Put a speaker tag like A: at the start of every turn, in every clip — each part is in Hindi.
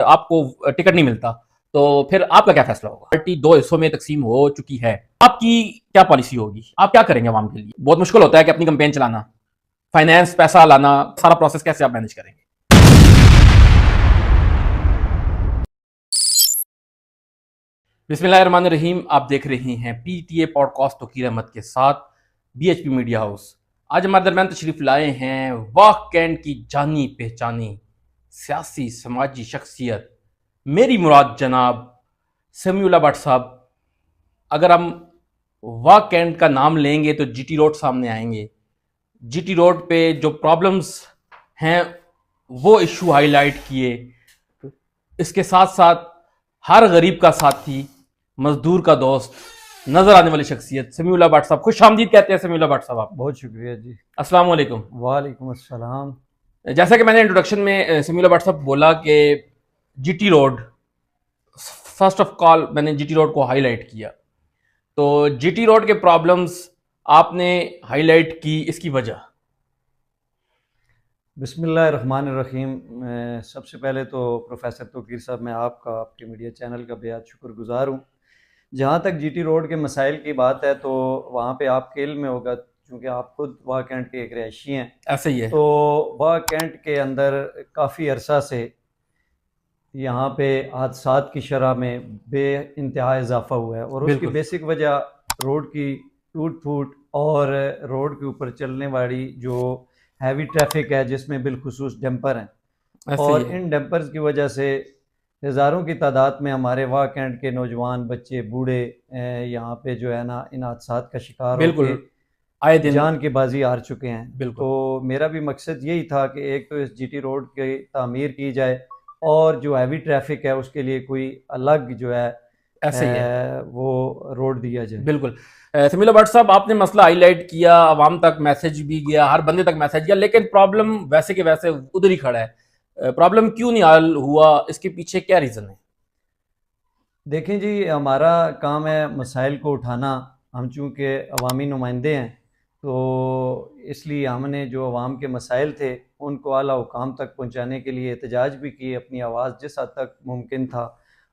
A: आपको टिकट नहीं मिलता, तो फिर आपका क्या फैसला होगा? पार्टी दो हिस्सों में तकसीम हो चुकी है, आपकी क्या पॉलिसी होगी? आप क्या करेंगे आवाम के लिए? बहुत मुश्किल होता है कि अपनी कंपेन चलाना, फाइनेंस, पैसा लाना, सारा प्रोसेस कैसे आप मैनेज करेंगे? बिस्मिल्लाहिर्रहमानिर्रहीम। आप देख रहे हैं पीटीए पॉडकास्ट तौकीर अहमद के साथ बीएचपी मीडिया हाउस। आज हमारे दरमियान तशरीफ लाए हैं वाह कैंट की जानी पहचानी सियासी समाजी शख्सियत, मेरी मुराद जनाब समीउल्लाह भट्ट साहब। अगर हम वाह कैंट का नाम लेंगे तो जीटी रोड सामने आएंगे। जीटी रोड पे जो प्रॉब्लम्स हैं वो इशू हाईलाइट किए। इसके साथ साथ हर गरीब का साथी, मजदूर का दोस्त नजर आने वाली शख्सियत समीउल्लाह भट्ट साहब। खुश आमदीद कहते हैं समीउल्लाह भट्ट साहब आप।
B: बहुत शुक्रिया जी।
A: अस्सलाम वालेकुम।
B: वालेकुम अस्सलाम।
A: जैसा कि मैंने इंट्रोडक्शन में समीउल्लाह भट्ट साहब बोला कि GT road, first of call मैंने जीटी रोड को हाईलाइट किया, तो जीटी रोड के प्रॉब्लम्स आपने हाईलाइट की, इसकी वजह?
B: बिस्मिल्लाहिर्रहमानिर्रहीम। सबसे पहले तो प्रोफेसर तौकीर साहब, मैं आपका, आपके मीडिया चैनल का बेहद शुक्रगुजार हूँ। जहाँ तक जीटी रोड के मसाइल की बात है तो वहाँ पे आपके इल्म में होगा, क्योंकि आप खुद वाह कैंट के एक रहायशी हैं।
A: ऐसे ही है।
B: तो वाह कैंट के अंदर काफ़ी अरसा से यहाँ पे हादसात की शरह में बे इंतहा इजाफा हुआ है, और उसकी बेसिक वजह रोड की टूट फूट और रोड के ऊपर चलने वाली जो हैवी ट्रैफिक है, जिसमें बिलखुसूस डंपर हैं, और इन डंपर्स की वजह से हज़ारों की तादाद में हमारे वाह कैंट के नौजवान, बच्चे, बूढ़े यहाँ पे जो है ना इन हादसात का शिकार होकर
A: आए दिन
B: जान की बाजी हार चुके हैं।
A: बिल्कुल।
B: तो मेरा भी मकसद यही था कि एक तो इस जीटी रोड की तामीर की जाए, और जो हैवी ट्रैफिक है उसके लिए कोई अलग जो है
A: ऐसे ही है,
B: वो रोड दिया जाए।
A: बिल्कुल। समीउल्लाह भट्ट साहब, आपने मसला हाईलाइट किया, आवाम तक मैसेज भी गया, हर बंदे तक मैसेज गया, लेकिन प्रॉब्लम वैसे के वैसे उधर ही खड़ा है। प्रॉब्लम क्यों नहीं हल हुआ? इसके पीछे क्या रीज़न है?
B: देखें जी, हमारा काम है मसाइल को उठाना। हम चूँकि अवामी नुमाइंदे हैं, तो इसलिए हमने जो अवाम के मसाइल थे उनको आला हुकाम तक पहुँचाने के लिए एहतजाज भी किए, अपनी आवाज़ जिस हद तक मुमकिन था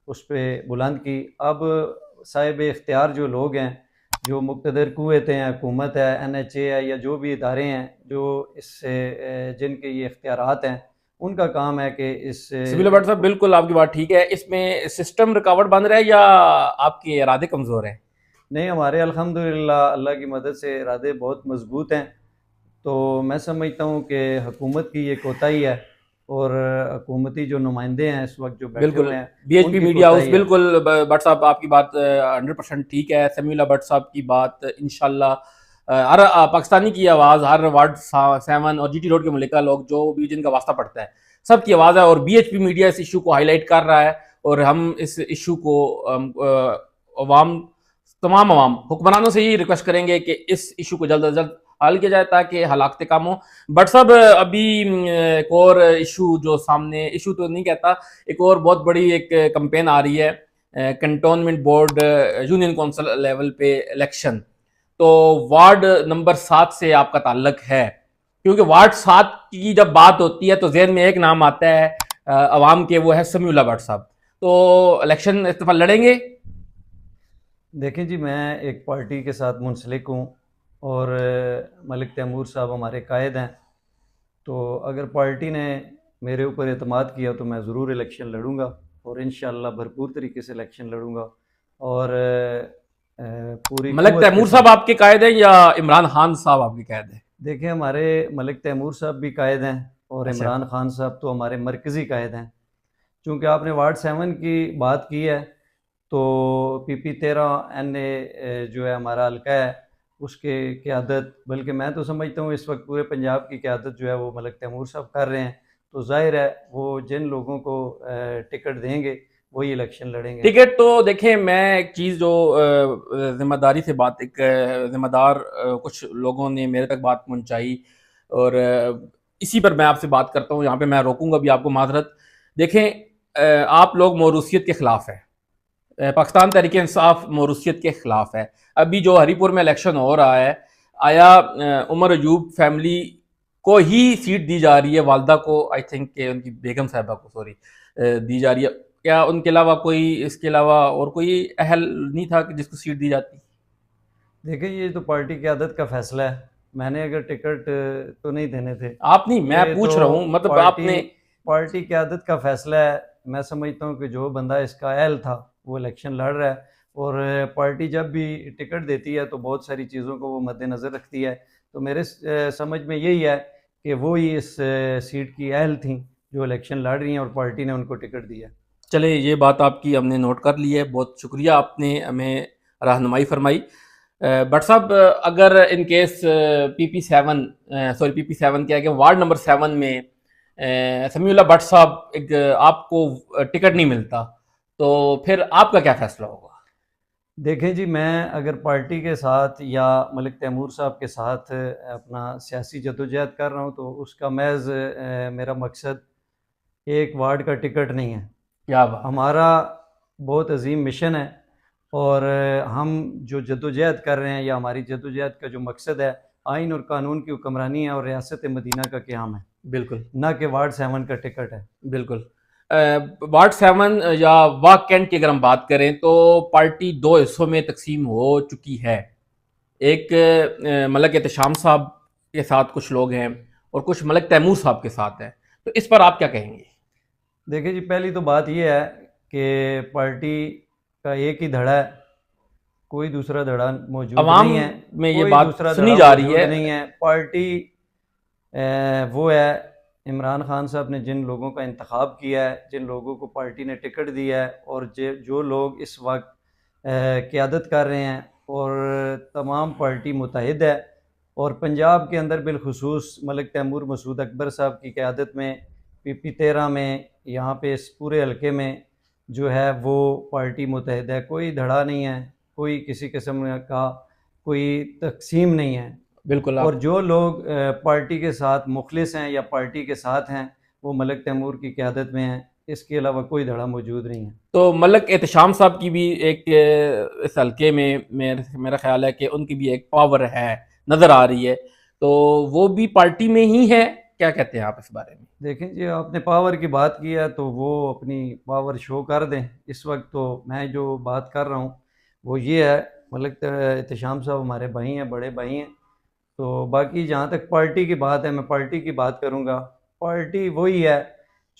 B: उस पर बुलंद की। अब साहिब इख्तियार जो लोग हैं, जो मुक़्तदर क़ुव्वतें हैं, हुकूमत है, NHA है, या जो भी इदारे हैं जो इससे जिनके ये इख्तियारात हैं, उनका काम है कि इस
A: समीउल्लाह भट्ट साहब, बिल्कुल आपकी बात ठीक है। इसमें सिस्टम रुकावट बन रहा है या आपके इरादे कमज़ोर हैं?
B: नहीं, हमारे अल्हम्दुलिल्लाह अल्लाह की मदद से इरादे बहुत मजबूत हैं। तो मैं समझता हूँ कि हुकूमत की ये कोताही है, और हुकूमती जो नुमाइंदे हैं इस वक्त जो बैठे हुए हैं,
A: बीएचपी
B: उनकी
A: मीडिया हाउस,
B: कोताही है।
A: बिल्कुल। भट्ट साहब, आपकी बात 100% ठीक है। समीउल्लाह भट्ट साहब की बात इंशाल्लाह हर पाकिस्तानी की आवाज़, हर वार्ड 7 और जीटी रोड के मलिका लोग जो भी जिनका वास्ता पड़ता है, सबकी आवाज़ है, और बीएचपी मीडिया इस इशू को हाईलाइट कर रहा है, और हम इस इशू को अवाम, तमाम अवाम हुक्मरानों से ही रिक्वेस्ट करेंगे कि इस इशू को जल्द अज जल्द हल किया जाए ताकि हलाकते कम हो। बट साहब, अभी एक और इशू जो सामने, इशू तो नहीं कहता, एक और बहुत बड़ी एक कंपेन आ रही है, cantonment board union council level पे इलेक्शन। तो वार्ड नंबर 7 से आपका ताल्लुक है, क्योंकि वार्ड 7 की जब बात होती है तो जहन में एक नाम आता है अवाम के, वो है समीउल्लाह भट्ट साहब। तो इलेक्शन इस दफा लड़ेंगे?
B: देखें जी, मैं एक पार्टी के साथ मुंसलिक हूँ, और मलिक तैमूर साहब हमारे कायद हैं। तो अगर पार्टी ने मेरे ऊपर एतमाद किया तो मैं ज़रूर इलेक्शन लड़ूंगा, और इंशाअल्लाह भरपूर तरीके से इलेक्शन लड़ूंगा, और पूरी
A: मलिक
B: कुव्वत के
A: तैमूर साहब
B: साथ।
A: आपके कायद हैं या इमरान खान साहब आपके कायद हैं?
B: देखिए, हमारे मलिक तैमूर साहब भी कायद हैं, और
A: अच्छा।
B: इमरान खान साहब तो हमारे मरकज़ी कायद हैं। चूँकि आपने वार्ड 7 की बात की है, तो PP 13 NA जो है हमारा हल्का है, उसके क़यादत, बल्कि मैं तो समझता हूँ इस वक्त पूरे पंजाब की क़यादत जो है वो मलिक तैमूर साहब कर रहे हैं। तो जाहिर है वो जिन लोगों को टिकट देंगे वही इलेक्शन लड़ेंगे।
A: टिकट तो देखें, मैं एक चीज़ जो जिम्मेदारी से बात, एक जिम्मेदार कुछ लोगों ने मेरे तक बात पहुंचाई, और इसी पर मैं आपसे बात करता हूं। यहाँ पे मैं रोकूंगा भी आपको, माजरत। देखें, आप लोग मौरूसियत के ख़िलाफ़ है, पाकिस्तान तहरीक इंसाफ मौरूसियत के ख़िलाफ़ है। अभी जो हरीपुर में इलेक्शन हो रहा है, आया उमर अयूब फैमिली को ही सीट दी जा रही है, वालदा को, आई थिंक, उनकी बेगम साहबा को, सॉरी, दी जा रही है। क्या उनके अलावा कोई, इसके अलावा और कोई अहल नहीं था कि जिसको सीट दी जाती?
B: देखिए, ये तो पार्टी क़यादत का फ़ैसला है। मैंने अगर टिकट तो नहीं देने थे।
A: आप नहीं, मैं
B: ये तो
A: पूछ रहा हूँ, मतलब
B: पार्टी
A: आपने।
B: पार्टी क़यादत का फ़ैसला है। मैं समझता हूँ कि जो बंदा इसका अहल था, वो इलेक्शन लड़ रहा है, और पार्टी जब भी टिकट देती है तो बहुत सारी चीज़ों को वो मद्देनज़र रखती है। तो मेरे समझ में यही है कि वो ही इस सीट की अहल थीं, जो इलेक्शन लड़ रही हैं, और पार्टी ने उनको टिकट दिया।
A: चले, ये बात आपकी हमने नोट कर ली है, बहुत शुक्रिया, आपने हमें रहनुमाई फरमाई। बट साहब, अगर in case PP7, sorry PP7 क्या है कि वार्ड नंबर 7 में समीउल्लाह भट्ट साहब एक आपको टिकट नहीं मिलता, तो फिर आपका क्या फैसला होगा?
B: देखें जी, मैं अगर पार्टी के साथ या मलिक तैमूर साहब के साथ अपना सियासी जदोजहद कर रहा हूँ, तो उसका महज मेरा मकसद एक वार्ड का टिकट नहीं है।
A: क्या बात है।
B: हमारा बहुत अजीम मिशन है, और हम जो जदोजहद कर रहे हैं, या हमारी जदोजहद का जो मकसद है, आइन और कानून की हुक्मरानी है और रियासत मदीना का क़याम है,
A: बिल्कुल।
B: ना कि वार्ड 7 का टिकट है।
A: बिल्कुल। वार्ड 7 या वाक कैंट की अगर हम बात करें तो पार्टी दो हिस्सों में तकसीम हो चुकी है। एक मलक एहतशाम साहब के साथ कुछ लोग हैं और कुछ मलक तैमूर साहब के साथ हैं, तो इस पर आप क्या कहेंगे?
B: देखिए जी, पहली तो बात यह है कि पार्टी का एक ही धड़ा है, कोई दूसरा धड़ा मौजूद
A: अवाम
B: नहीं है।
A: में ये
B: कोई
A: बात
B: दूसरा
A: सुनी
B: धड़ा
A: जा रही
B: मौजूद
A: है।
B: नहीं है। पार्टी वो है, इमरान खान साहब ने जिन लोगों का इंतखाब किया है, जिन लोगों को पार्टी ने टिकट दिया है, और जो लोग इस वक्त क़यादत कर रहे हैं, और तमाम पार्टी मुतहद है। और पंजाब के अंदर बिलखुसूस मलिक तैमूर मसूद अकबर साहब की क़यादत में PP13 में, यहाँ पे इस पूरे हलके में जो है वो पार्टी मुतहद है। कोई धड़ा नहीं है, कोई किसी किस्म का कोई तकसीम नहीं है।
A: बिल्कुल।
B: और
A: आप
B: जो लोग पार्टी के साथ मुखलिस हैं या पार्टी के साथ हैं, वो मलिक तैमूर की क़यादत में हैं। इसके अलावा कोई धड़ा मौजूद नहीं है।
A: तो मलक एहतशाम साहब की भी एक इस हल्के में मेरा ख्याल है कि उनकी भी एक पावर है, नज़र आ रही है, तो वो भी पार्टी में ही है। क्या कहते हैं आप इस बारे में?
B: देखें जी, आपने पावर की बात की है तो वो अपनी पावर शो कर दें। इस वक्त तो मैं जो बात कर रहा हूँ वो ये है, मलिक एहतशाम साहब हमारे भाई हैं, बड़े भाई हैं। तो बाकी जहाँ तक पार्टी की बात है, मैं पार्टी की बात करूँगा। पार्टी वही है,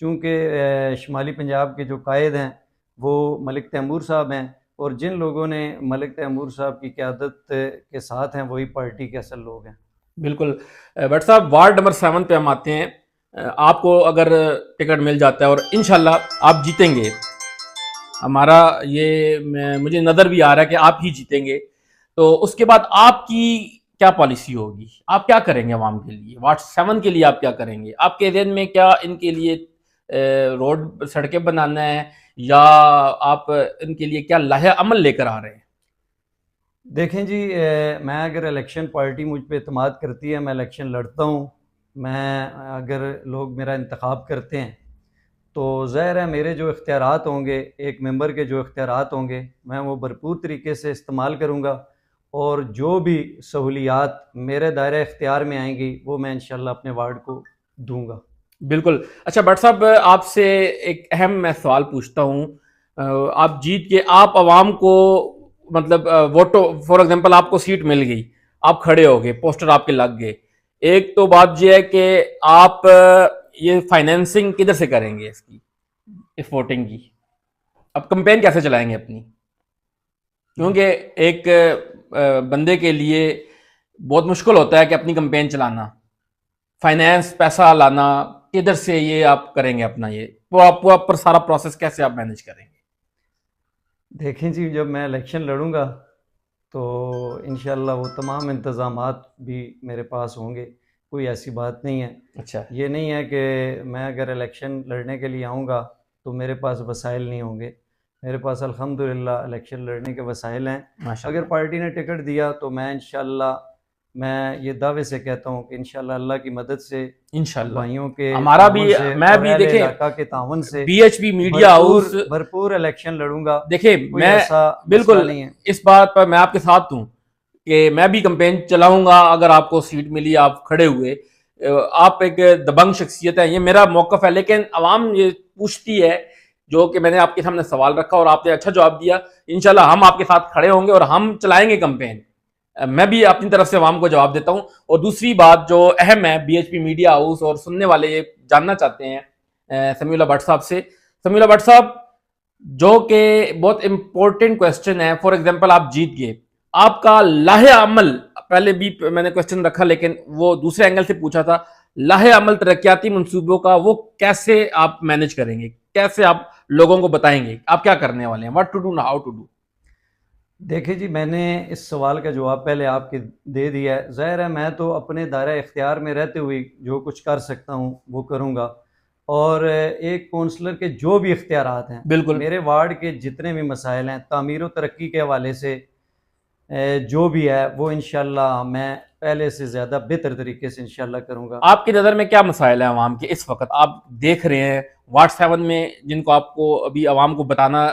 B: चूँकि शुमाली पंजाब के जो कायद हैं वो मलिक तैमूर साहब हैं, और जिन लोगों ने मलिक तैमूर साहब की क़यादत के साथ हैं, वही पार्टी के असल लोग हैं।
A: बिल्कुल। भट्ट साहब, वार्ड नंबर 7 पे हम आते हैं। आपको अगर टिकट मिल जाता है और इंशाल्लाह आप जीतेंगे, हमारा ये मुझे नज़र भी आ रहा है कि आप ही जीतेंगे, तो उसके बाद आपकी क्या पॉलिसी होगी? आप क्या करेंगे आवाम के लिए? वार्ड 7 के लिए आप क्या करेंगे? आपके ज़हन में क्या इनके लिए रोड सड़कें बनाना है, या आप इनके लिए क्या लाहे अमल लेकर आ रहे हैं?
B: देखें जी, मैं अगर इलेक्शन पार्टी मुझ पे एतमाद करती है, मैं इलेक्शन लड़ता हूँ। मैं अगर लोग मेरा इंतखाब करते हैं, तो ज़ाहिर है मेरे जो इख्तियारात होंगे, एक मेंबर के जो इख्तियारात होंगे, मैं वो भरपूर तरीके से इस्तेमाल करूँगा, और जो भी सहूलियात मेरे दायरे इख्तियार में आएंगी वो मैं इंशाल्लाह अपने वार्ड को दूंगा।
A: बिल्कुल। अच्छा भट्ट साहब, आपसे एक अहम मैं सवाल पूछता हूँ। आप जीत के आप आवाम को, मतलब वोटो फॉर एग्जांपल आपको सीट मिल गई, आप खड़े हो गए, पोस्टर आपके लग गए। एक तो बात यह है कि आप ये फाइनेंसिंग किधर से करेंगे इसकी, इस वोटिंग की? आप कंपेन कैसे चलाएंगे अपनी? क्योंकि एक बंदे के लिए बहुत मुश्किल होता है कि अपनी कंपेन चलाना, फाइनेंस पैसा लाना, किधर से ये आप करेंगे अपना, ये वो आप पर सारा प्रोसेस कैसे आप मैनेज करेंगे?
B: देखें जी, जब मैं इलेक्शन लड़ूंगा तो इंशाल्लाह वो तमाम इंतज़ामात भी मेरे पास होंगे। कोई ऐसी बात नहीं है।
A: अच्छा।
B: ये नहीं है कि मैं अगर इलेक्शन लड़ने के लिए आऊँगा तो मेरे पास वसाइल नहीं होंगे। मेरे पास अल्हम्दुलिल्लाह इलेक्शन लड़ने के वसाइल हैं। अगर
A: माशाल्लाह।
B: पार्टी ने टिकट दिया तो मैं इंशाल्लाह, मैं ये दावे से कहता हूँ कि इंशाल्लाह अल्लाह की मदद से, भाइयों के
A: इंशाल्लाह हमारा भी,
B: ताउन से
A: मैं
B: और
A: भी
B: अहले
A: देखें,
B: इलाका के ताउन से
A: BHP मीडिया
B: भरपूर
A: हाउस,
B: भरपूर इलेक्शन लड़ूंगा।
A: देखिए
B: कोई
A: मैं
B: ऐसा मसला
A: बिल्कुल
B: नहीं है।
A: इस बात पर मैं आपके साथ हूं कि मैं भी कंपेन चलाऊंगा। अगर आपको सीट मिली, आप खड़े हुए, आप एक दबंग शख्सियत है, ये मेरा मौकफ है। लेकिन आवाम ये पूछती है जो कि मैंने आपके सामने सवाल रखा और आपने अच्छा जवाब दिया। इंशाल्लाह हम आपके साथ खड़े होंगे और हम चलाएंगे कैंपेन। मैं भी अपनी तरफ से अवाम को जवाब देता हूं। और दूसरी बात जो अहम है, बीएचपी मीडिया हाउस और सुनने वाले ये जानना चाहते हैं समीउल्लाह भट्ट साहब से। समीउल्लाह भट्ट साहब, जो कि बहुत इंपॉर्टेंट क्वेश्चन है, फॉर एग्जांपल आप जीत गए, आपका लाहे अमल, पहले भी मैंने क्वेश्चन रखा लेकिन वो दूसरे एंगल से पूछा था, लाहे अमल तरक्याती मंसूबों का वो कैसे आप मैनेज करेंगे, कैसे आप लोगों को बताएंगे, आप क्या करने वाले हैं, what to do, how to do?
B: देखिए जी, मैंने इस सवाल का जवाब पहले आपके दे दिया है। ज़ाहिर है मैं तो अपने दायरा इख्तियार में रहते हुए जो कुछ कर सकता हूँ वो करूँगा, और एक काउंसलर के जो भी इख्तियारात हैं,
A: बिल्कुल।
B: मेरे वार्ड के जितने भी मसाइल हैं तामीर व तरक्की के हवाले से जो भी है वो इंशाल्लाह मैं पहले से ज़्यादा बेहतर तरीके से इंशाल्लाह करूँगा।
A: आपकी नज़र में क्या मसाइल है आवाम के इस वक्त, आप देख रहे हैं वार्ड 7 में, जिनको आपको अभी आवाम को बताना,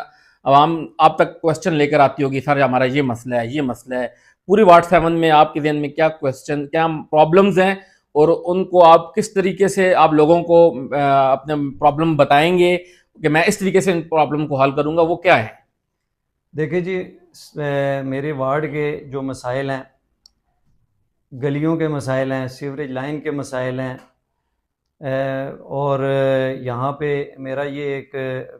A: आवाम आप तक क्वेश्चन लेकर आती होगी, सर हमारा ये मसला है, ये मसला है। पूरी वार्ड 7 में आपके जहन में क्या क्वेश्चन, क्या प्रॉब्लम्स हैं, और उनको आप किस तरीके से आप लोगों को अपने प्रॉब्लम बताएंगे कि मैं इस तरीके से इन प्रॉब्लम को हल करूंगा, वो क्या है?
B: देखिए जी, मेरे वार्ड के जो मसाइल हैं, गलियों के मसाइल हैं, सीवरेज लाइन के मसाइल हैं, और यहाँ पे मेरा ये एक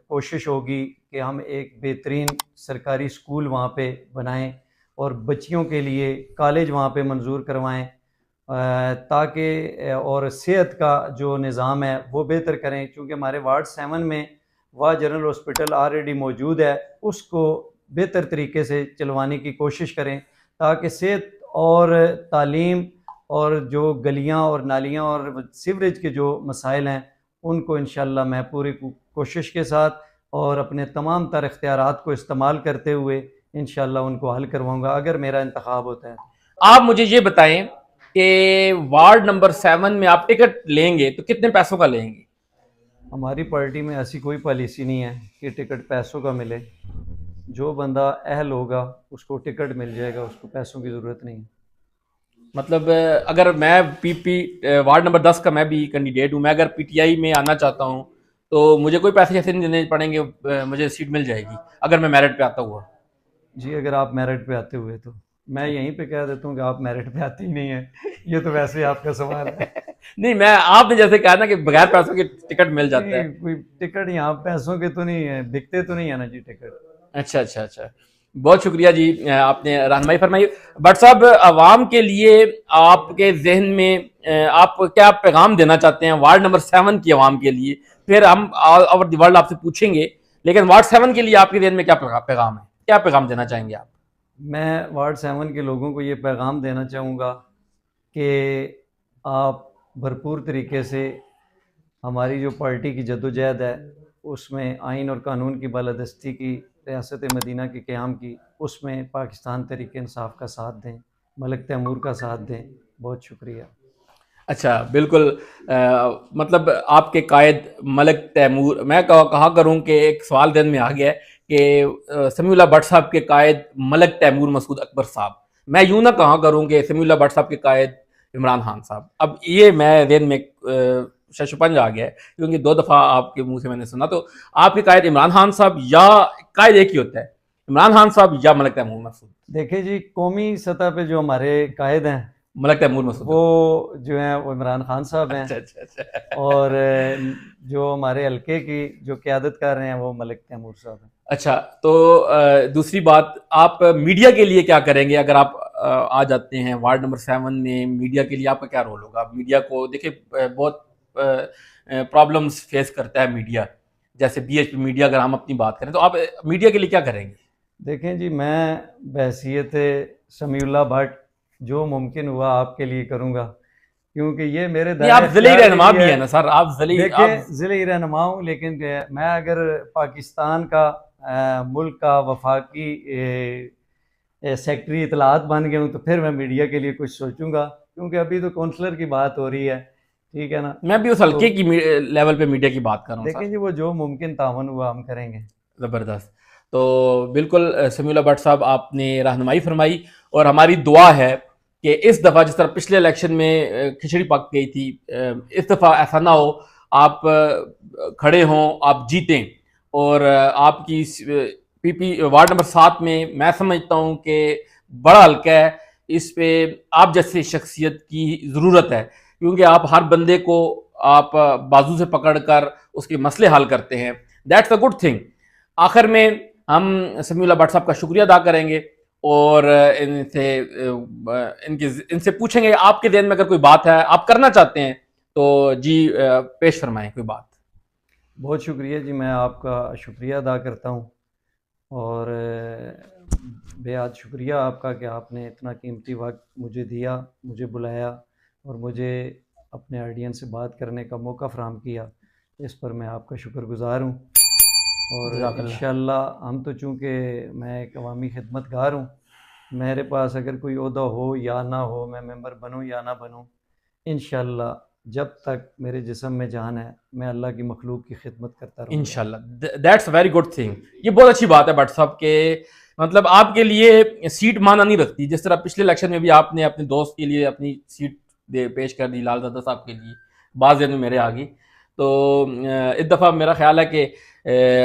B: कोशिश होगी कि हम एक बेहतरीन सरकारी स्कूल वहाँ पे बनाएं और बच्चियों के लिए कॉलेज वहाँ पे मंजूर करवाएं, ताकि और सेहत का जो निज़ाम है वो बेहतर करें, क्योंकि हमारे वार्ड 7 में वह जनरल हॉस्पिटल ऑलरेडी मौजूद है, उसको बेहतर तरीके से चलवाने की कोशिश करें, ताकि सेहत और तालीम और जो गलियां और नालियां और सीवरेज के जो मसाइल हैं उनको इंशाल्लाह मैं पूरी कोशिश के साथ और अपने तमाम तर इख्तियारात को इस्तेमाल करते हुए इंशाल्लाह उनको हल करवाऊंगा अगर मेरा इंतखाब होता है।
A: आप मुझे ये बताएं कि वार्ड नंबर 7 में आप टिकट लेंगे तो कितने पैसों का लेंगे?
B: हमारी पार्टी में ऐसी कोई पॉलिसी नहीं है कि टिकट पैसों का मिले। जो बंदा अहल होगा उसको टिकट मिल जाएगा, उसको पैसों की ज़रूरत नहीं है।
A: मतलब अगर मैं पीपी वार्ड नंबर 10 का मैं भी कैंडिडेट हूं, मैं अगर पीटीआई में आना चाहता हूं तो मुझे कोई पैसे जैसे नहीं देने पड़ेंगे, मुझे सीट मिल जाएगी अगर मैं मेरिट पे आता हुआ?
B: जी, अगर आप मेरिट पे आते हुए तो मैं यहीं पे कह देता हूँ कि आप मेरिट पे आते ही नहीं है। ये तो वैसे ही आपका सवाल है।
A: नहीं, मैं आपने जैसे कहा ना कि बगैर पैसों के टिकट मिल जाता है।
B: नहीं, कोई टिकट यहाँ पैसों के तो नहीं है, बिकते तो नहीं है ना जी टिकट।
A: अच्छा अच्छा अच्छा, बहुत शुक्रिया जी, आपने रहनुमाई फरमाई। बट साहब, आवाम के लिए आपके जहन में आप क्या पैगाम देना चाहते हैं वार्ड नंबर 7 की आवाम के लिए? फिर हम ऑल ओवर द वर्ल्ड आपसे पूछेंगे, लेकिन वार्ड 7 के लिए आपके जहन में क्या पैगाम है, क्या पैगाम देना चाहेंगे आप?
B: मैं वार्ड 7 के लोगों को ये पैगाम देना चाहूँगा कि आप भरपूर तरीके से हमारी जो पार्टी की जद्दोजहद है उसमें आइन और कानून की बालादस्ती की, रियासत मदीना के क़याम की, उसमें पाकिस्तान तहरीक इंसाफ का साथ दें, मलिक तैमूर का साथ दें। बहुत शुक्रिया।
A: अच्छा, बिल्कुल। मतलब आपके कायद मलिक तैमूर, मैं कहा करूं कि एक सवाल दिन में आ गया है कि समीउल्लाह भट्ट साहब के कायद मलिक तैमूर मसूद अकबर साहब, मैं यूं ना कहा करूं कि समीउल्लाह भट्ट साहब के कायद इमरान खान साहब। अब ये मैं दिन में शशपंज आ गया है, क्योंकि 2 दफ़ा आपके मुंह से मैंने सुना। तो आपके कायद इमरान खान साहब या कायद एक ही होता है, इमरान खान साहब या मलिक तैमूर मसूद?
B: देखिए जी, कौमी सतह पे जो हमारे कायद हैं
A: मलिक तैमूर मसूद
B: वो जो हैं वो इमरान खान साहब हैं।
A: अच्छा अच्छा अच्छा।
B: और जो हमारे हल्के की जो क़यादत कर रहे हैं वो मलिक तैमूर साहब हैं।
A: अच्छा, तो दूसरी बात, आप मीडिया के लिए क्या करेंगे अगर आप आ जाते हैं वार्ड नंबर 7 में? मीडिया के लिए आपका क्या रोल होगा? आप मीडिया को देखिए, बहुत प्रॉब्लम्स फेस करता है मीडिया, जैसे बीएचपी मीडिया अगर हम अपनी बात करें, तो आप मीडिया के लिए क्या करेंगे?
B: देखें जी, मैं बहैसियत समीउल्लाह भट्ट जो मुमकिन हुआ आपके लिए करूँगा, क्योंकि ये मेरे
A: नहीं, आप ज़िले रहनुमा भी है ना सर, आप
B: देखिए ज़िले रहनुमा हूँ, लेकिन मैं अगर पाकिस्तान का मुल्क का वफाकी सेक्रेटरी इतलात बन गया हूँ तो फिर मैं मीडिया के लिए कुछ सोचूंगा, क्योंकि अभी तो काउंसलर की बात हो रही है, ठीक है ना।
A: मैं भी उस हल्के की लेवल पे मीडिया की बात कर रहा हूँ।
B: देखें जी, वो जो मुमकिन तावन हुआ हम करेंगे।
A: ज़बरदस्त। तो बिल्कुल समीउल्लाह भट्ट साहब, आपने रहनुमाई फरमाई, और हमारी दुआ है कि इस दफ़ा जिस तरह पिछले इलेक्शन में खिचड़ी पक गई थी, इस दफ़ा ऐसा ना हो, आप खड़े हों, आप जीतें, और आपकी पीपी वार्ड नंबर 7 में मैं समझता हूँ कि बड़ा हल्का है, इस पे आप जैसे शख्सियत की ज़रूरत है, क्योंकि आप हर बंदे को आप बाजू से पकड़कर उसके मसले हल करते हैं। That's a good thing. आखिर में हम समीउल्लाह भट्ट साहब का शुक्रिया अदा करेंगे और इनसे पूछेंगे आपके ज़हन में अगर कोई बात है आप करना चाहते हैं तो जी पेश फरमाएं कोई बात।
B: बहुत शुक्रिया जी, मैं आपका शुक्रिया अदा करता हूँ और बेहद शुक्रिया आपका कि आपने इतना कीमती वक्त मुझे दिया, मुझे बुलाया और मुझे अपने ऑडियंस से बात करने का मौका फ़राहम किया। इस पर मैं आपका शुक्रगुज़ार हूँ और
A: जज़ाकल्लाह।
B: इंशाअल्लाह हम तो चूँकि मैं एक अवामी खिदमतगार हूँ, मेरे पास अगर कोई ओहदा हो या ना हो, मैं मेंबर बनूँ या ना बनूँ, इंशाअल्लाह जब तक मेरे जिस्म में जान है मैं अल्लाह की मखलूक की खिदमत करता रहूँगा।
A: इंशाल्लाह, दैट्स वेरी गुड थिंग। ये बहुत अच्छी बात है भट्ट साहब के, मतलब आपके लिए सीट माना नहीं रखती। जिस तरह पिछले इलेक्शन में भी आपने अपने दोस्त के लिए अपनी सीट पेश कर दी लालदादा साहब के लिए, बाज़ दिन में मेरे आ गई। तो इस दफ़ा मेरा ख्याल है कि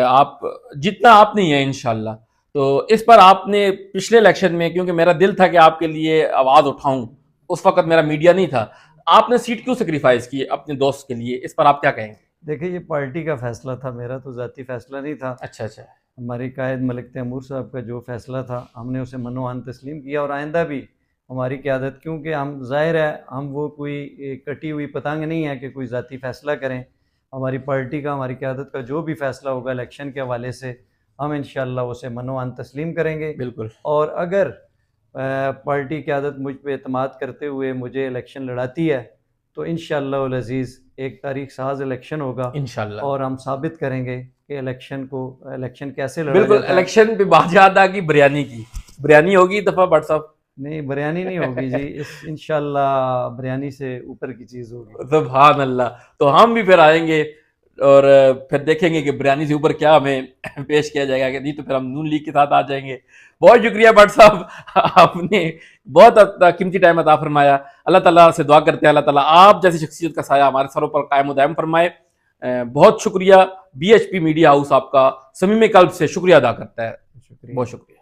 A: आप जितना आप नहीं है इंशाल्लाह, तो इस पर आपने पिछले इलेक्शन में, क्योंकि मेरा दिल था कि आपके लिए आवाज़ उठाऊं, उस वक्त मेरा मीडिया नहीं था, आपने सीट क्यों सेक्रीफाइस की अपने दोस्त के लिए, इस पर आप क्या कहेंगे?
B: देखिए, ये पार्टी का फ़ैसला था, मेरा तो ज़ाती फ़ैसला नहीं था।
A: अच्छा अच्छा।
B: हमारे कायद मलिक तैमूर साहब का जो फ़ैसला था, हमने उसे मनो-आन तस्लीम किया और आइंदा भी हमारी क़यादत, क्योंकि हम ज़ाहिर है हम वो कोई कटी हुई पतंग नहीं है कि कोई ज़ाती फ़ैसला करें। हमारी पार्टी का, हमारी क़यादत का जो भी फ़ैसला होगा इलेक्शन के हवाले से, हम इंशाअल्लाह उसे मनो-आन तस्लीम करेंगे।
A: बिल्कुल।
B: और अगर पार्टी क़यादत मुझ पे एतमाद करते हुए मुझे इलेक्शन लड़ाती है, तो इंशाअल्लाहुल अज़ीज़ एक तारीख साज़ इलेक्शन होगा
A: इंशाल्लाह।
B: और हम साबित करेंगे कि इलेक्शन कैसे लड़ा
A: बिल्कुल,
B: जाता है।
A: इलेक्शन पे बात याद आ गई बिरयानी की। बिरयानी होगी इस दफ़ा भट्ट साहब?
B: नहीं, बिरयानी नहीं होगी जी, इस इंशाअल्लाह बिरयानी से ऊपर की चीज़ होगी।
A: सुभान अल्लाह। तो हम भी फिर आएँगे और फिर देखेंगे कि बिरयानी से ऊपर क्या हमें पेश किया जाएगा, कि नहीं तो फिर हम नून लीग के साथ आ जाएँगे। बहुत शुक्रिया भट्ट साहब, आपने बहुत कीमती टाइम अता फरमाया। अल्लाह ताला से दुआ करते हैं अल्लाह ताला आप जैसी शख्सियत का साया हमारे सरों पर कायम दायम फरमाए। बहुत शुक्रिया। बीएचपी मीडिया हाउस आपका समीम कल्ब से शुक्रिया अदा करता है।
B: शुक्रिया।
A: बहुत शुक्रिया।